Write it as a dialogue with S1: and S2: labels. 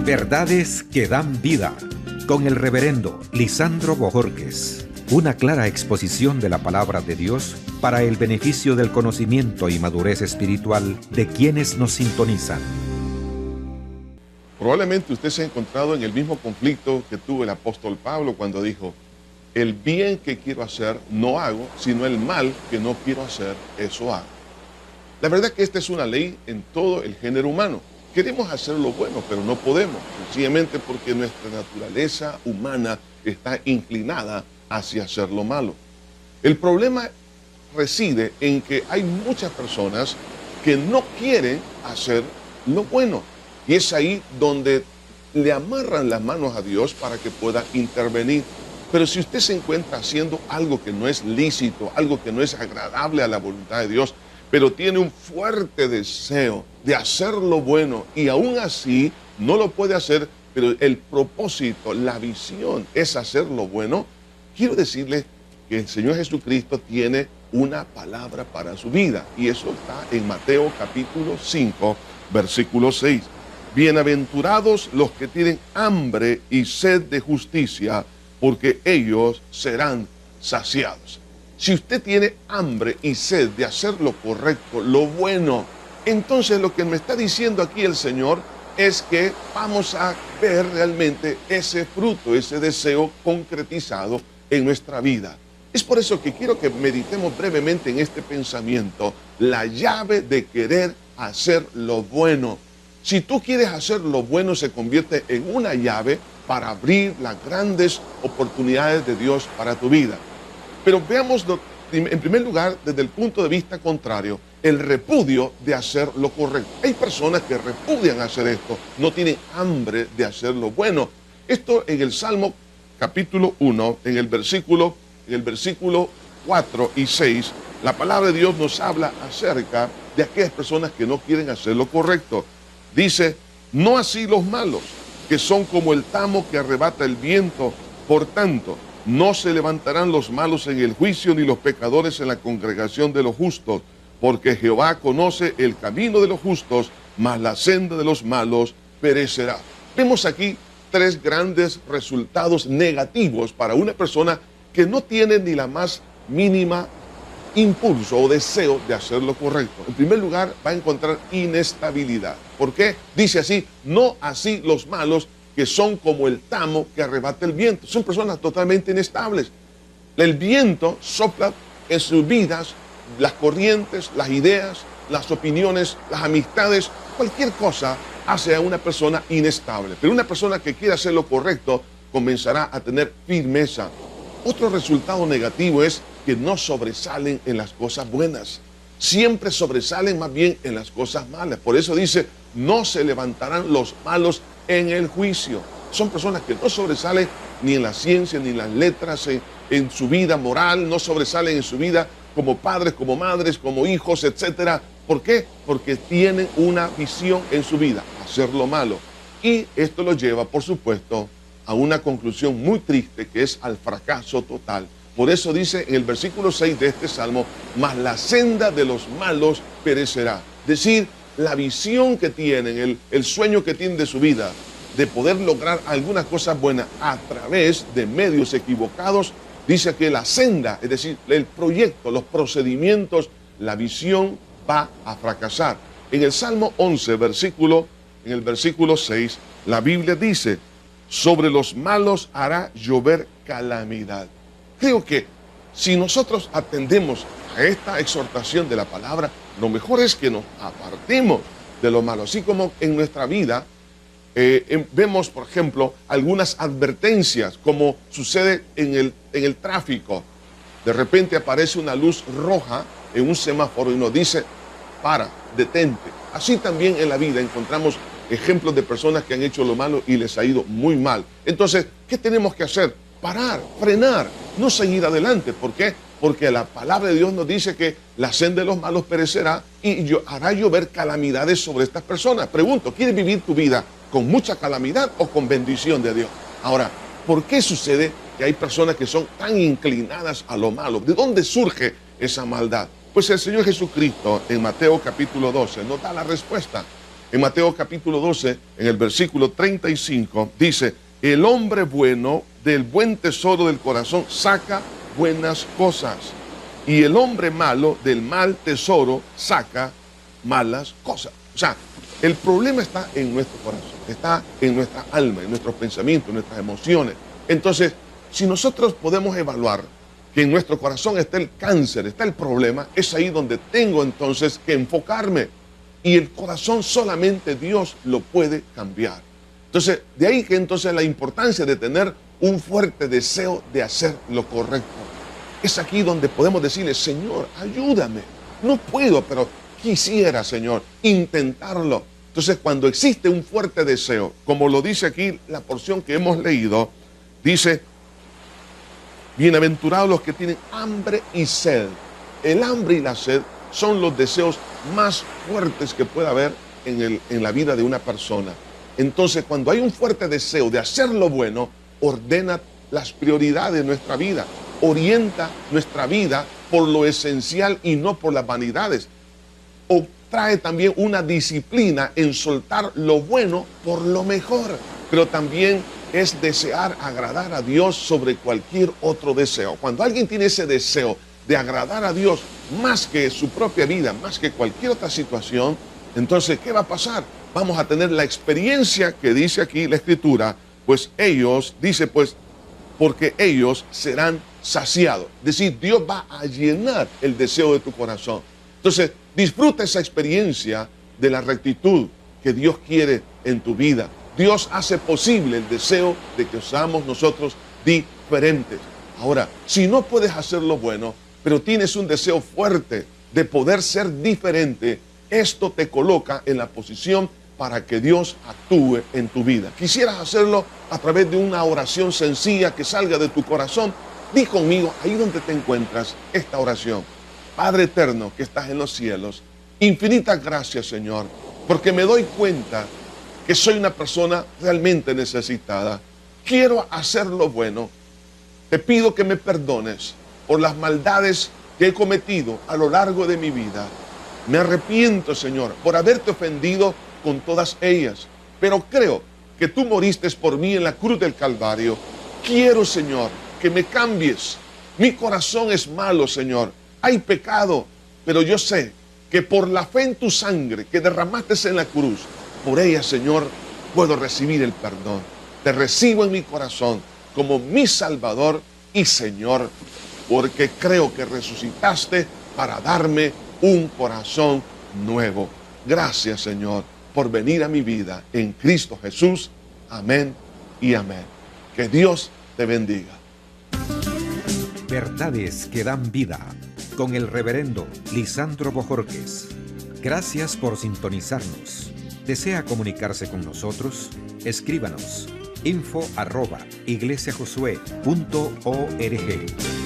S1: Verdades que dan vida, con el reverendo Lisandro Bojorquez. Una clara exposición de la palabra de Dios para el beneficio del conocimiento y madurez espiritual de quienes nos sintonizan.
S2: Probablemente usted se ha encontrado en el mismo conflicto que tuvo el apóstol Pablo cuando dijo: el bien que quiero hacer no hago, sino el mal que no quiero hacer, eso hago. La verdad que esta es una ley en todo el género humano. Queremos hacer lo bueno, pero no podemos, sencillamente porque nuestra naturaleza humana está inclinada hacia hacer lo malo. El problema reside en que hay muchas personas que no quieren hacer lo bueno. Y es ahí donde le amarran las manos a Dios para que pueda intervenir. Pero si usted se encuentra haciendo algo que no es lícito, algo que no es agradable a la voluntad de Dios, pero tiene un fuerte deseo de hacer lo bueno y aún así no lo puede hacer, pero el propósito, la visión es hacer lo bueno, quiero decirle que el Señor Jesucristo tiene una palabra para su vida, y eso está en Mateo capítulo 5, versículo 6. Bienaventurados los que tienen hambre y sed de justicia, porque ellos serán saciados. Si usted tiene hambre y sed de hacer lo correcto, lo bueno, entonces lo que me está diciendo aquí el Señor es que vamos a ver realmente ese fruto, ese deseo concretizado en nuestra vida. Es por eso que quiero que meditemos brevemente en este pensamiento, la llave de querer hacer lo bueno. Si tú quieres hacer lo bueno, se convierte en una llave para abrir las grandes oportunidades de Dios para tu vida. Pero veámoslo en primer lugar desde el punto de vista contrario, el repudio de hacer lo correcto. Hay personas que repudian hacer esto, no tienen hambre de hacer lo bueno. Esto en el Salmo capítulo 1, en el versículo 4 y 6, la palabra de Dios nos habla acerca de aquellas personas que no quieren hacer lo correcto. Dice: no así los malos, que son como el tamo que arrebata el viento. Por tanto, no se levantarán los malos en el juicio, ni los pecadores en la congregación de los justos, porque Jehová conoce el camino de los justos, mas la senda de los malos perecerá. Vemos aquí tres grandes resultados negativos para una persona que no tiene ni la más mínima impulso o deseo de hacer lo correcto. En primer lugar, va a encontrar inestabilidad. ¿Por qué? Dice así: no así los malos, que son como el tamo que arrebata el viento. Son personas totalmente inestables. El viento sopla en sus vidas, las corrientes, las ideas, las opiniones, las amistades, cualquier cosa hace a una persona inestable. Pero una persona que quiere hacer lo correcto comenzará a tener firmeza. Otro resultado negativo es que no sobresalen en las cosas buenas. Siempre sobresalen más bien en las cosas malas. Por eso dice: no se levantarán los malos en el juicio. Son personas que no sobresalen ni en la ciencia, ni en las letras, en su vida moral, no sobresalen en su vida como padres, como madres, como hijos, etc. ¿Por qué? Porque tienen una visión en su vida: hacer lo malo. Y esto los lleva, por supuesto, a una conclusión muy triste, que es al fracaso total. Por eso dice en el versículo 6 de este salmo: mas la senda de los malos perecerá. Es decir, la visión que tienen, el sueño que tienen de su vida, de poder lograr algunas cosas buenas a través de medios equivocados, dice que la senda, es decir, el proyecto, los procedimientos, la visión va a fracasar. En el Salmo 11, en el versículo 6, la Biblia dice: sobre los malos hará llover calamidad. Creo que si nosotros atendemos a esta exhortación de la palabra, lo mejor es que nos apartemos de lo malo. Así como en nuestra vida vemos, por ejemplo, algunas advertencias, como sucede en el tráfico. De repente aparece una luz roja en un semáforo y nos dice: para, detente. Así también en la vida encontramos ejemplos de personas que han hecho lo malo y les ha ido muy mal. Entonces, ¿qué tenemos que hacer? Parar, frenar, no seguir adelante. ¿Por qué? Porque la palabra de Dios nos dice que la senda de los malos perecerá y hará llover calamidades sobre estas personas. Pregunto, ¿quieres vivir tu vida con mucha calamidad o con bendición de Dios? Ahora, ¿por qué sucede que hay personas que son tan inclinadas a lo malo? ¿De dónde surge esa maldad? Pues el Señor Jesucristo en Mateo capítulo 12 nos da la respuesta. En Mateo capítulo 12, en el versículo 35, dice: el hombre bueno del buen tesoro del corazón saca buenas cosas, y el hombre malo del mal tesoro saca malas cosas. O sea, el problema está en nuestro corazón, está en nuestra alma, en nuestros pensamientos, en nuestras emociones. Entonces, si nosotros podemos evaluar que en nuestro corazón está el cáncer, está el problema, es ahí donde tengo entonces que enfocarme. Y el corazón solamente Dios lo puede cambiar. Entonces, de ahí que entonces la importancia de tener un fuerte deseo de hacer lo correcto. Es aquí donde podemos decirle: Señor, ayúdame. No puedo, pero quisiera, Señor, intentarlo. Entonces, cuando existe un fuerte deseo, como lo dice aquí la porción que hemos leído, dice: bienaventurados los que tienen hambre y sed. El hambre y la sed son los deseos más fuertes que puede haber en la vida de una persona. Entonces, cuando hay un fuerte deseo de hacer lo bueno, ordena las prioridades de nuestra vida, orienta nuestra vida por lo esencial y no por las vanidades. O trae también una disciplina en soltar lo bueno por lo mejor, pero también es desear agradar a Dios sobre cualquier otro deseo. Cuando alguien tiene ese deseo de agradar a Dios más que su propia vida, más que cualquier otra situación, entonces, ¿qué va a pasar? Vamos a tener la experiencia que dice aquí la Escritura, pues ellos, dice pues, porque ellos serán saciados. Es decir, Dios va a llenar el deseo de tu corazón. Entonces, disfruta esa experiencia de la rectitud que Dios quiere en tu vida. Dios hace posible el deseo de que seamos nosotros diferentes. Ahora, si no puedes hacer lo bueno, pero tienes un deseo fuerte de poder ser diferente, esto te coloca en la posición para que Dios actúe en tu vida. Quisieras hacerlo a través de una oración sencilla que salga de tu corazón. Di conmigo, ahí donde te encuentras, esta oración. Padre eterno que estás en los cielos, infinitas gracias, Señor, porque me doy cuenta que soy una persona realmente necesitada. Quiero hacer lo bueno. Te pido que me perdones por las maldades que he cometido a lo largo de mi vida. Me arrepiento, Señor, por haberte ofendido con todas ellas, pero creo que tú moriste por mí en la cruz del Calvario. Quiero, Señor, que me cambies. Mi corazón es malo, Señor. Hay pecado, pero yo sé que por la fe en tu sangre que derramaste en la cruz, por ella, Señor, puedo recibir el perdón. Te recibo en mi corazón como mi Salvador y Señor, porque creo que resucitaste para darme un corazón nuevo. Gracias, Señor, por venir a mi vida en Cristo Jesús. Amén y amén. Que Dios te bendiga.
S1: Verdades que dan vida, con el reverendo Lisandro Bojorquez. Gracias por sintonizarnos. ¿Desea comunicarse con nosotros? Escríbanos info@iglesiajosué.org.